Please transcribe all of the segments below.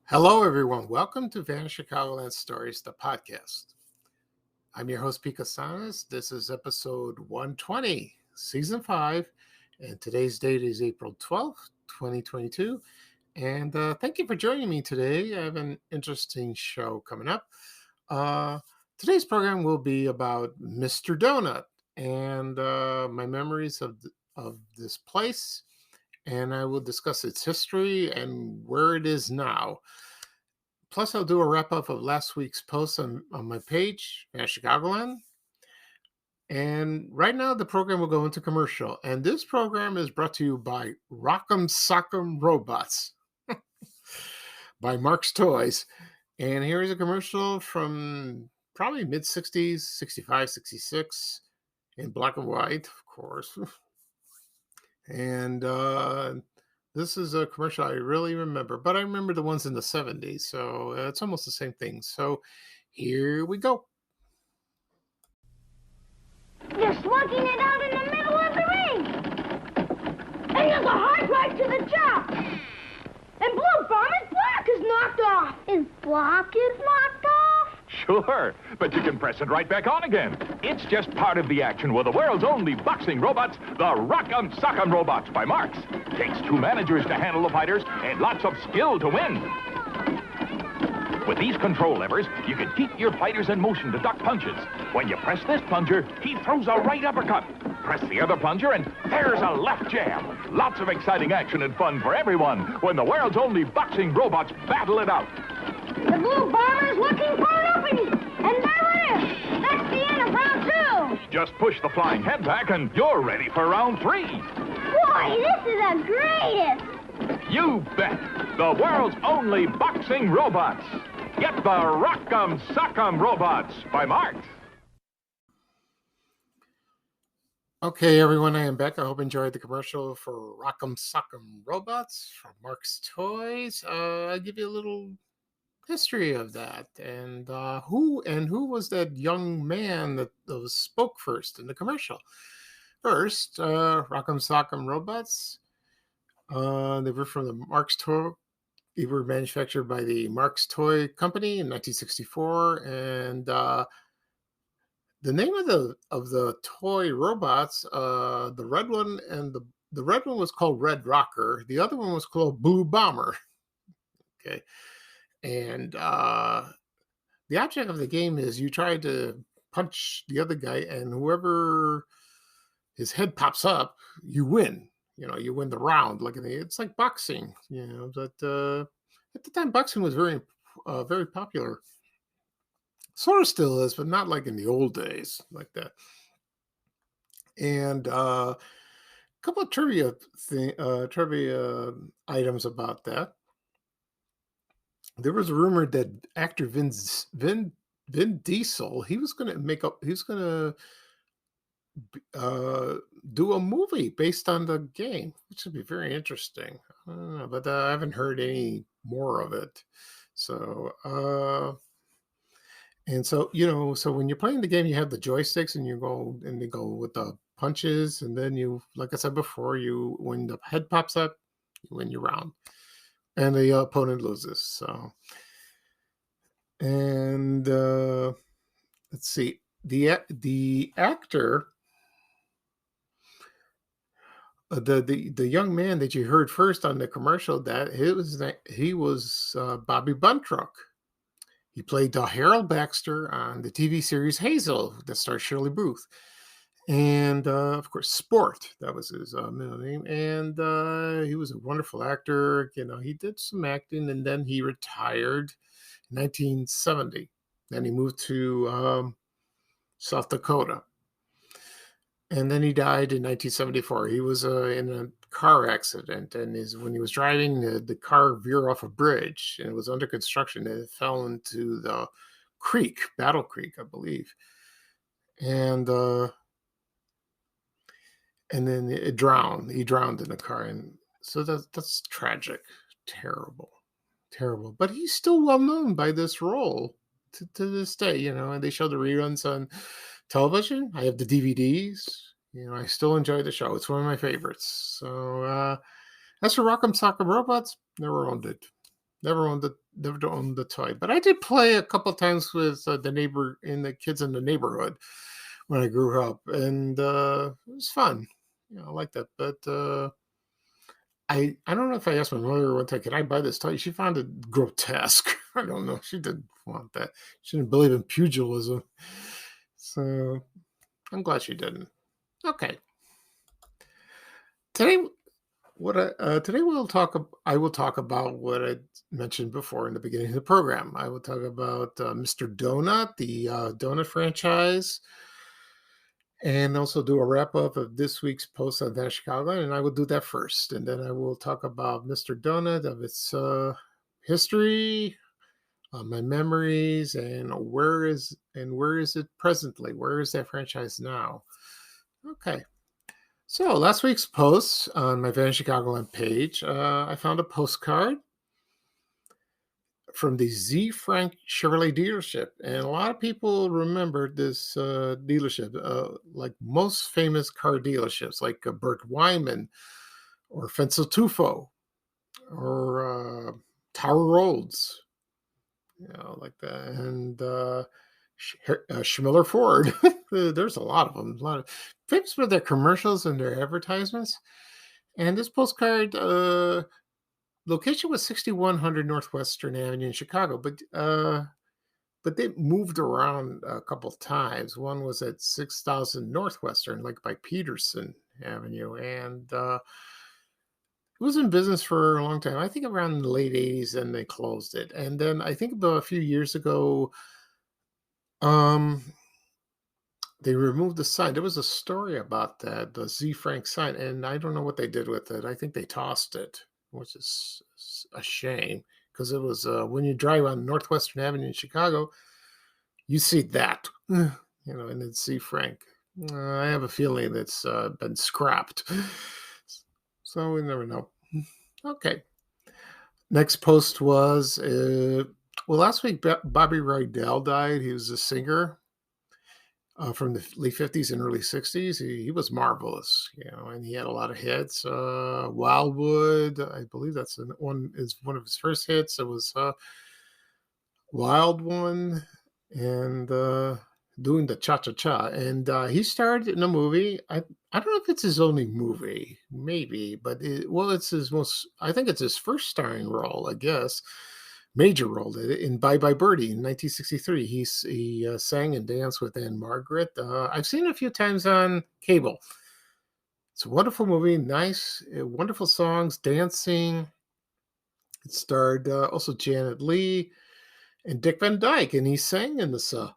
Hello, everyone. Welcome to Vanished Chicagoland Stories, the podcast. I'm your host, Pika Sanas. This is episode 120, season 5, and today's date is April 12th, 2022. And thank you for joining me today. I have an interesting show coming up. Today's program will be about Mr. Donut and my memories of this place, and I will discuss its history and where it is now. Plus, I'll do a wrap up of last week's post on my page, Vanished Chicagoland. And right now, the program will go into commercial. And this program is brought to you by Rock'em Sock'em Robots by Mark's Toys. And here is a commercial from probably mid 60s, 65, 66, in black and white, of course. And this is a commercial I really remember, but I remember the ones in the 70s, so it's almost the same thing. So here we go. You're slugging it out in the middle of the ring. And there's a hard drive to the job. And Blue Farmer's block is knocked off. His block is knocked off? Sure, but you can press it right back on again. It's just part of the action with the world's only boxing robots, the Rock'em Sock'em Robots by Marx. Takes 2 managers to handle the fighters and lots of skill to win. With these control levers, you can keep your fighters in motion to duck punches. When you press this plunger, he throws a right uppercut. Press the other plunger, and there's a left jab. Lots of exciting action and fun for everyone when the world's only boxing robots battle it out. The Blue Bomber's looking for an opening. And there it is. That's the end of round 2. Just push the flying head back, and you're ready for round 3. Boy, this is the greatest. You bet. The world's only boxing robots. Get the Rock'em Sock'em Robots by Marx. Okay, everyone, I am back. I hope you enjoyed the commercial for Rock'em Sock'em Robots from Mark's Toys. I'll give you a little history of that, and who was that young man that spoke first in the commercial. First, Rock'em Sock'em Robots. They were from the Mark's Toy. They were manufactured by the Mark's Toy Company in 1964, and the name of the toy robots, the red one and the red one was called Red Rocker. The other one was called Blue Bomber. Okay, and the object of the game is you try to punch the other guy, and whoever his head pops up, you win. You win the round. It's like boxing. But at the time, boxing was very popular. Sort of still is, but not like in the old days like that. And a couple of trivia items about that. There was a rumor that actor Vin Diesel, he was going to do a movie based on the game, which would be very interesting. I don't know, but I haven't heard any more of it. So, and so, so when you're playing the game, you have the joysticks and they go with the punches. And then like I said before, when the head pops up, you win your round and the opponent loses. So, and let's see, the actor, the young man that you heard first on the commercial, he was Bobby Buntrock. He played Harold Baxter on the TV series Hazel that stars Shirley Booth, and of course Sport, that was his middle name. And he was a wonderful actor. He did some acting, and then he retired in 1970. Then he moved to South Dakota. And then he died in 1974. He was in a car accident, and when he was driving, the car veered off a bridge, and it was under construction, and it fell into the creek, Battle Creek, I believe. And then it drowned. He drowned in the car, and so that's tragic, terrible. But he's still well known by this role to this day. And they show the reruns on television. I have the DVDs. I still enjoy the show. It's one of my favorites. So as for Rock'em Sock'em Robots, never owned it. Never owned the toy, but I did play a couple times with the kids in the neighborhood when I grew up, and it was fun. I like that. But I don't know if I asked my mother one time, "Can I buy this toy?" She found it grotesque. I don't know. She didn't want that. She didn't believe in pugilism, so I'm glad she didn't. Okay, today today I will talk about what I mentioned before in the beginning of the program. I will talk about Mr. Donut, the donut franchise, and also do a wrap up of this week's post on Vanished Chicagoland. And I will do that first, and then I will talk about Mr. Donut, of its history, my memories, and where is it presently? Where is that franchise now? Okay. So last week's post on my Vanished Chicagoland page, I found a postcard from the Z. Frank Chevrolet dealership, and a lot of people remember this dealership, like most famous car dealerships, like Burt Wyman or Fenzel Tufo or Tower Roads, like that, and Schmiller Ford. There's a lot of them. A lot of famous for their commercials and their advertisements. And this postcard location was 6100 Northwestern Avenue in Chicago, but they moved around a couple of times. One was at 6000 Northwestern, like by Peterson Avenue, and it was in business for a long time. I think around the late 80s, and they closed it. And then I think about a few years ago, um, they removed the sign. There was a story about that, the Z Frank sign, and I don't know what they did with it. I think they tossed it, which is a shame because it was when you drive on Northwestern Avenue in Chicago, you see that, and it's Z Frank. I have a feeling it's been scrapped, so we never know. Okay. Next post was last week Bobby Rydell died. He was a singer from the late 50s and early 60s. He was marvelous, and he had a lot of hits. Wildwood, I believe that's one of his first hits. It was Wild One, and doing the cha-cha-cha. And he starred in a movie. I don't know if it's his only movie, maybe, but it's his I think it's his first starring role, I guess. Major role in Bye Bye Birdie in 1963. He sang and danced with Anne Margaret. I've seen it a few times on cable. It's a wonderful movie, nice, wonderful songs, dancing. It starred also Janet Leigh and Dick Van Dyke, and he sang in the song.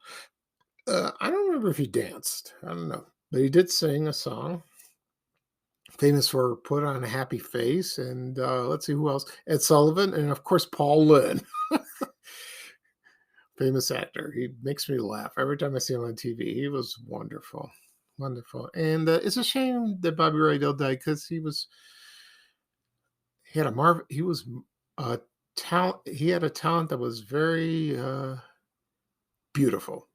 I don't remember if he danced. I don't know, but he did sing a song. Famous for Put on a Happy Face, and let's see who else. Ed Sullivan, and of course Paul Lynde. Famous actor. He makes me laugh every time I see him on TV. He was wonderful, wonderful. And it's a shame that Bobby Rydell died because he had a talent. He had a talent that was very beautiful.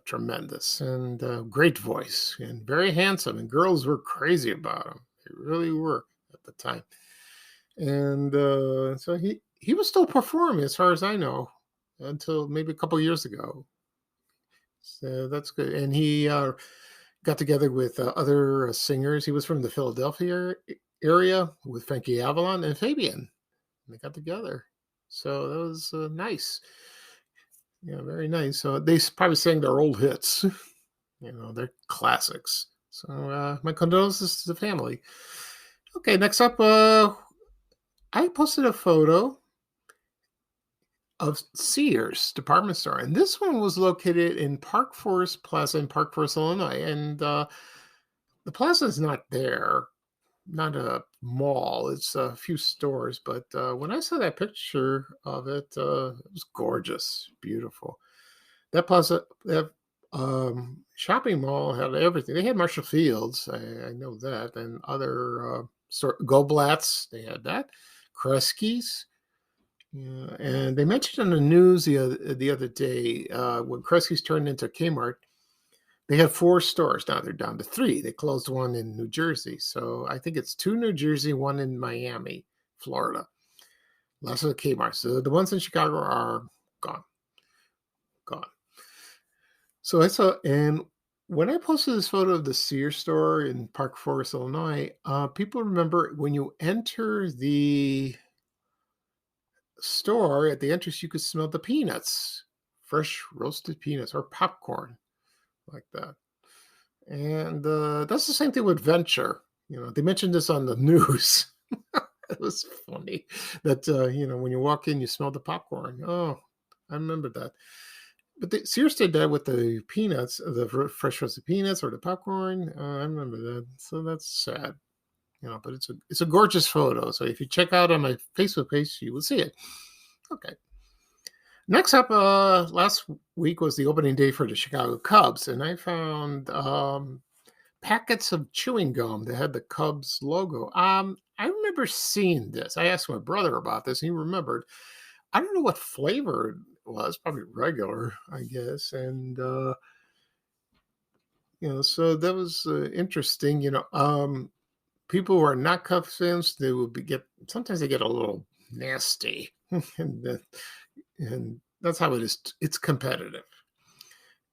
Tremendous, and great voice, and very handsome, and girls were crazy about him. They really were at the time. And so he was still performing, as far as I know, until maybe a couple years ago. So that's good. And he got together with other singers. He was from the Philadelphia area with Frankie Avalon and Fabian. They got together. So that was nice. Very nice. So they probably sang their old hits, their classics. So my condolences to the family. Okay, next up, I posted a photo of Sears department store, and this one was located in Park Forest Plaza in Park Forest, Illinois. And the plaza is not there, not a mall. It's a few stores, but when I saw that picture of it, it was gorgeous, beautiful. That plaza, that shopping mall had everything. They had Marshall Fields, I know that, and other Goldblatt's. They had that, Kresge's. And they mentioned on the news the other day when Kresge's turned into Kmart. They had 4 stores. Now they're down to 3. They closed one in New Jersey. So I think it's 2 in New Jersey, 1 in Miami, Florida. Less of the Kmart's. The ones in Chicago are gone. Gone. So I saw, and when I posted this photo of the Sears store in Park Forest, Illinois, people remember when you enter the store at the entrance, you could smell the peanuts, fresh roasted peanuts or popcorn like that. And that's the same thing with Venture. They mentioned this on the news. It was funny that, when you walk in, you smell the popcorn. Oh, I remember that. But Sears did that with the peanuts, the fresh roasted peanuts or the popcorn. I remember that. So that's sad. But it's a gorgeous photo. So if you check out on my Facebook page, you will see it. Okay. Next up, last week was the opening day for the Chicago Cubs, and I found packets of chewing gum that had the Cubs logo. I remember seeing this. I asked my brother about this, and he remembered. I don't know what flavor it was, probably regular, I guess. And, so that was interesting. People who are not Cubs fans, they will sometimes they get a little nasty. and that's how it is. It's competitive.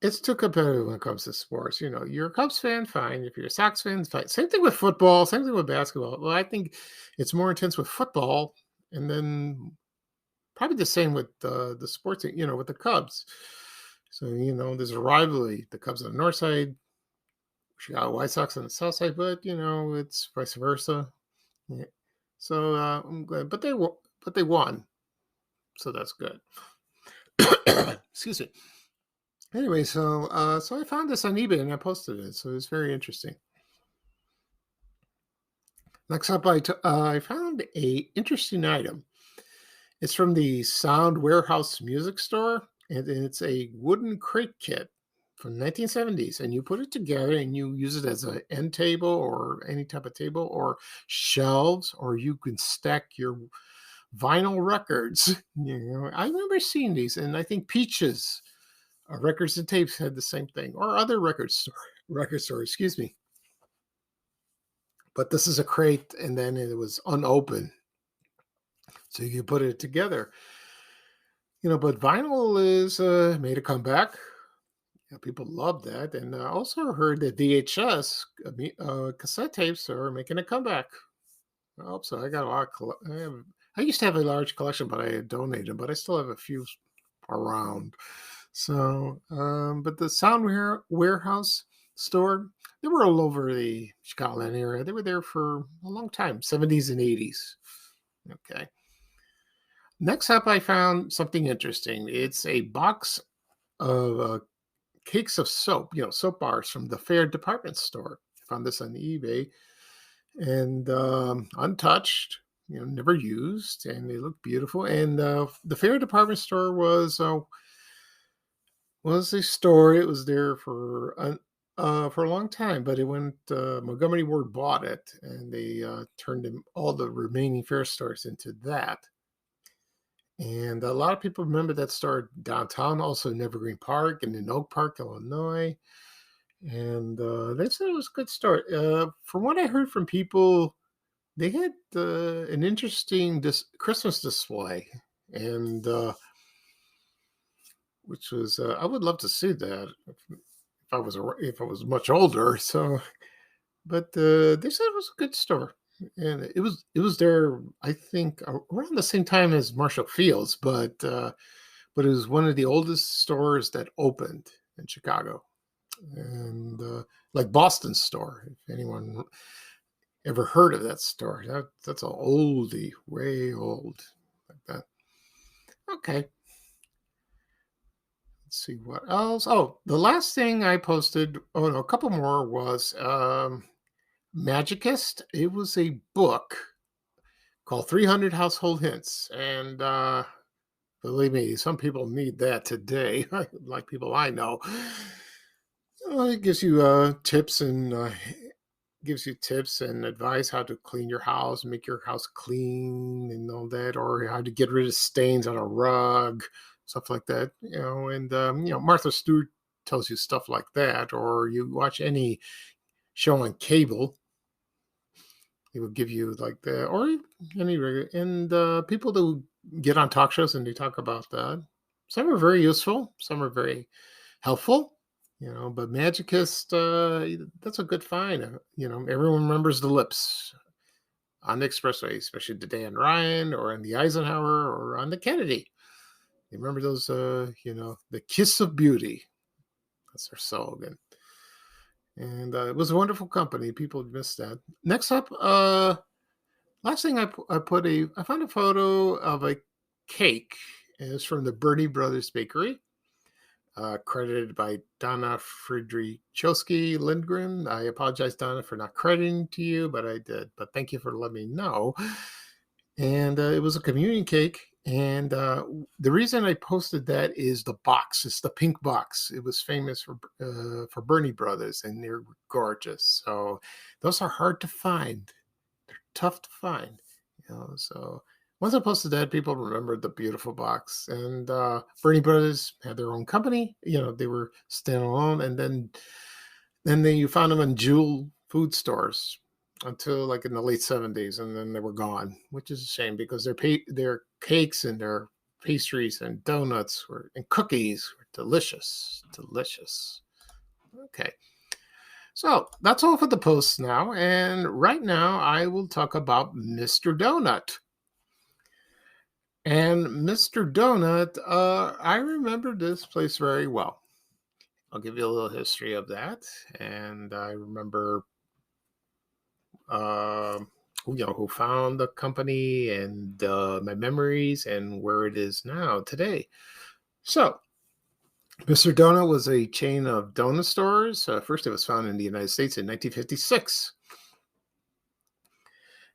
It's too competitive when it comes to sports. You're a Cubs fan, fine. If you're a Sox fan, fine. Same thing with football. Same thing with basketball. Well, I think it's more intense with football, and then probably the same with the sports, with the Cubs. So, there's a rivalry. The Cubs on the north side, Chicago White Sox on the south side, but, it's vice versa. Yeah. So I'm glad. But they won. So that's good. Excuse me. Anyway, so I found this on eBay and I posted it. So it's very interesting. Next up, I found a interesting item. It's from the Sound Warehouse Music Store, and it's a wooden crate kit from the 1970s. And you put it together and you use it as an end table or any type of table or shelves, or you can stack your vinyl records. I remember seeing these, and I think Peaches Records and Tapes had the same thing, or other record store, excuse me. But this is a crate, and then it was unopened. So you put it together. But vinyl is made a comeback. People love that. And I also heard that VHS cassette tapes are making a comeback. I hope so. I got a lot. I used to have a large collection, but I had donated them. But I still have a few around. So, but the Sound Warehouse store, they were all over the Chicagoland area. They were there for a long time, 70s and 80s. Okay. Next up, I found something interesting. It's a box of cakes of soap, soap bars from the Fair department store. I found this on eBay and untouched, never used, and they look beautiful. And the Fair department store was a store. It was there for a long time, but it went. Montgomery Ward bought it, and they turned all the remaining Fair stores into that. And a lot of people remember that store downtown, also in Evergreen Park and in Oak Park, Illinois. And they said it was a good store. From what I heard from people, they had an interesting Christmas display, and which was I would love to see that if I was much older. So, but they said it was a good store. And it was there, I think, around the same time as Marshall Field's, but it was one of the oldest stores that opened in Chicago, and like Boston's store. If anyone ever heard of that store, that's an oldie, way old, like that. Okay, let's see what else. Oh, the last thing I posted. Oh no, a couple more was. Magicist. It was a book called 300 Household Hints. And believe me, some people need that today, like people I know. It gives you tips and advice how to clean your house, make your house clean and all that, or how to get rid of stains on a rug, stuff like that. And Martha Stewart tells you stuff like that, or you watch any show on cable, They would give you like or any regular, and people that get on talk shows and they talk about that. Some are very useful, some are very helpful, but Magicist, that's a good find. Everyone remembers the lips on the expressway, especially the Dan Ryan or on the Eisenhower or on the Kennedy. You remember those, the kiss of beauty. That's their slogan. And it was a wonderful company. People missed that. Next up, last thing I found a photo of a cake. And it's from the Bernie Brothers Bakery, credited by Donna Friedrichowski Lindgren. I apologize, Donna, for not crediting to you, but I did. But thank you for letting me know. And it was a communion cake. And the reason I posted that is the box. It's the pink box. It was famous for Bernie Brothers, and they're gorgeous. So those are hard to find. They're tough to find. So once I posted that, people remembered the beautiful box. And Bernie Brothers had their own company. They were standalone, and then you found them in Jewel food stores until like in the late 70s, and then they were gone, which is a shame because their cakes and their pastries and donuts and cookies were delicious. Okay, so that's all for the posts now, and right now I will talk about Mr. Donut. And Mr. Donut, I remember this place very well. I'll give you a little history of that, and I remember who found the company and my memories and where it is now today. So Mr. Donut was a chain of donut stores. First it was founded in the United States in 1956,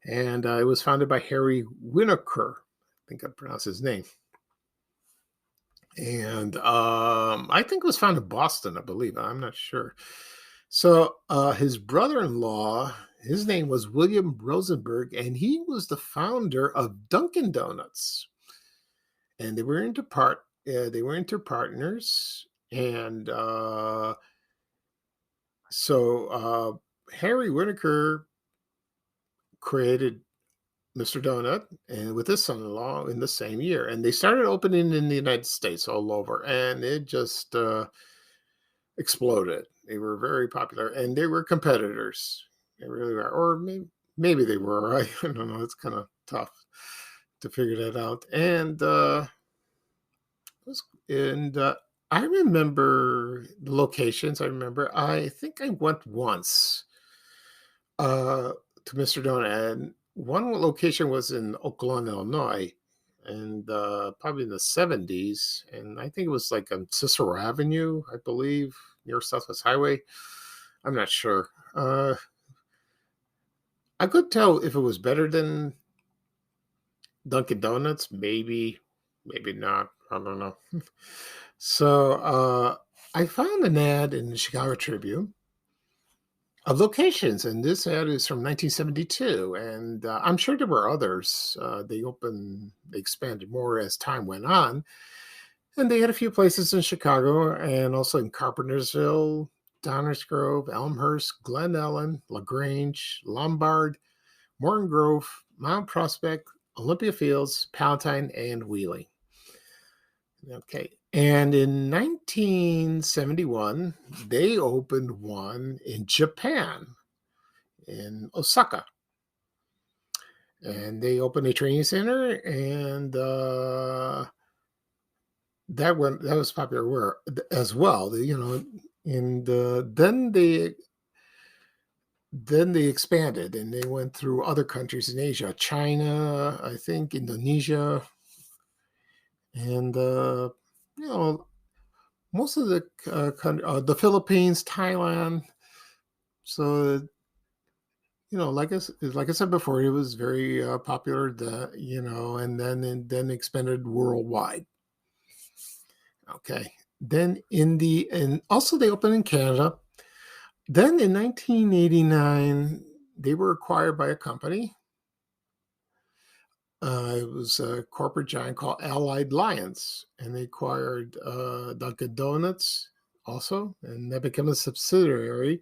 and it was founded by Harry Whitaker. I think I pronounced his name. And I think it was founded in Boston, I believe. I'm not sure. So his brother-in-law, his name was William Rosenberg, and he was the founder of Dunkin' Donuts. And they were into partners. And so Harry Whitaker created Mr. Donut and with his son-in-law in the same year. And they started opening in the United States all over. And it just exploded. They were very popular, and they were competitors. They really were, or maybe they were. I don't know. It's kind of tough to figure that out. And I remember the locations. I think I went once to Mr. Donut, and one location was in Oak Lawn, Illinois, and probably in the 70s. And I think it was like on Cicero Avenue, I believe, near Southwest Highway. I'm not sure. I could tell if it was better than Dunkin' Donuts. Maybe not. I don't know. So I found an ad in the Chicago Tribune of locations, and this ad is from 1972, and I'm sure there were others. They expanded more as time went on, and they had a few places in Chicago and also in Carpentersville, Downers Grove, Elmhurst, Glen Ellen, LaGrange, Lombard, Morton Grove, Mount Prospect, Olympia Fields, Palatine, and Wheeling. Okay. And in 1971, they opened one in Japan, in Osaka. And they opened a training center, and that was popular as well. And then they expanded, and they went through other countries in Asia, China, I think, Indonesia, and most of the Philippines, Thailand. So like I said before, it was very popular. And then expanded worldwide. Okay. Then and also they opened in Canada. Then in 1989, they were acquired by a company. It was a corporate giant called Allied Lions, and they acquired Dunkin' Donuts also, and that became a subsidiary.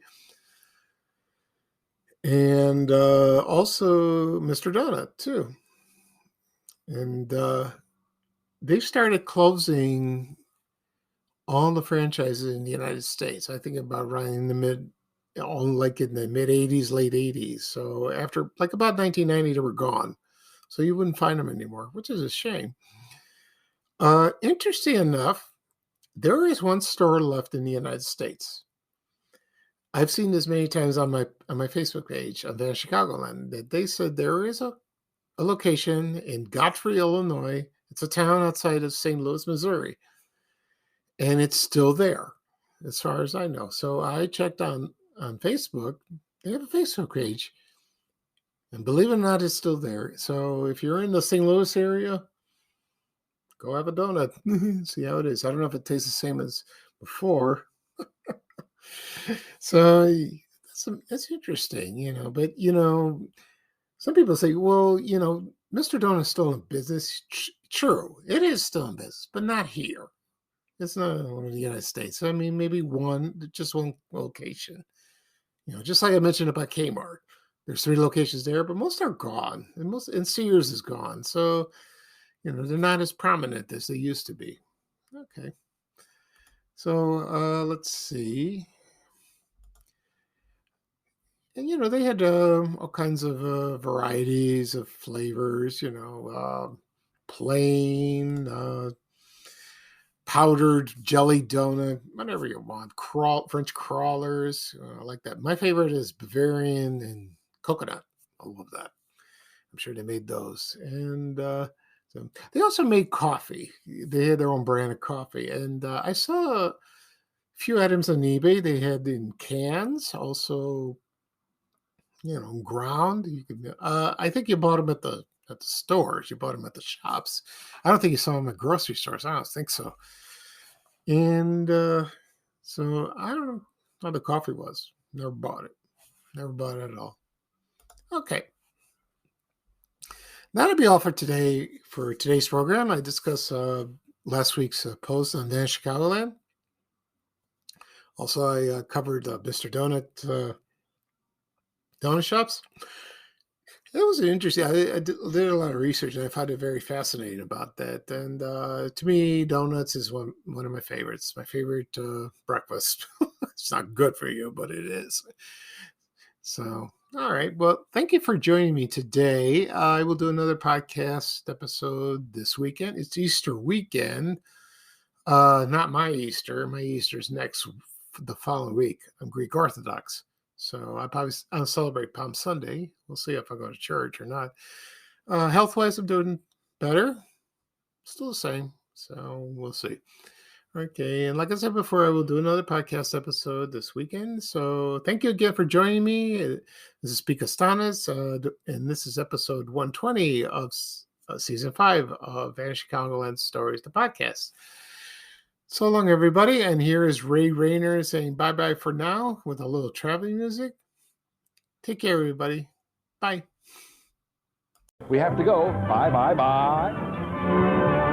And also Mr. Donut, too. And they've started closing all the franchises in the United States. I think about running in the like in the mid 80s, late 80s. So after like about 1990, they were gone. So you wouldn't find them anymore, which is a shame. Interesting enough, there is one store left in the United States. I've seen this many times on my Facebook page on Vanished Chicagoland that they said there is a location in Godfrey, Illinois. It's a town outside of St. Louis, Missouri, and it's still there, as far as I know. So I checked on Facebook. They have a Facebook page, and believe it or not, it's still there. So if you're in the St. Louis area, go have a donut. See how it is. I don't know if it tastes the same as before. So that's interesting, But some people say, well, Mr. Donut's still in business. True, it is still in business, but not here. It's not in the United States. I mean, maybe just one location. Just like I mentioned about Kmart. There's 3 locations there, but most are gone. And Sears is gone. So, they're not as prominent as they used to be. Okay. So let's see. And they had all kinds of varieties of flavors. Plain, powdered jelly donut, whatever you want. French crawlers, like that. My favorite is Bavarian and coconut. I love that. I'm sure they made those. And so they also made coffee. They had their own brand of coffee. And I saw a few items on eBay. They had in cans, also, ground. You could. I think you bought them at the stores. You bought them at the shops. I don't think you saw them at grocery stores. I don't think so. And so I don't know how the coffee was. Never bought it. Never bought it at all. Okay. That'll be all for today. For today's program, I discussed last week's post on Vanished Chicagoland. Also, I covered Mr. Donut donut shops. It was interesting. I did a lot of research, and I found it very fascinating about that. And to me, donuts is one of my favorites. My favorite breakfast. It's not good for you, but it is. So, all right. Well, thank you for joining me today. I will do another podcast episode this weekend. It's Easter weekend. Not my Easter. My Easter's the following week. I'm Greek Orthodox. So I'll celebrate Palm Sunday. We'll see if I go to church or not. Health-wise, I'm doing better. Still the same. So we'll see. Okay. And like I said before, I will do another podcast episode this weekend. So thank you again for joining me. This is Picastanas, and this is episode 120 of season 5 of Vanished Chicagoland Stories, the podcast. So long, everybody. And here is Ray Rayner saying bye-bye for now with a little traveling music. Take care, everybody. Bye. We have to go. Bye, bye, bye.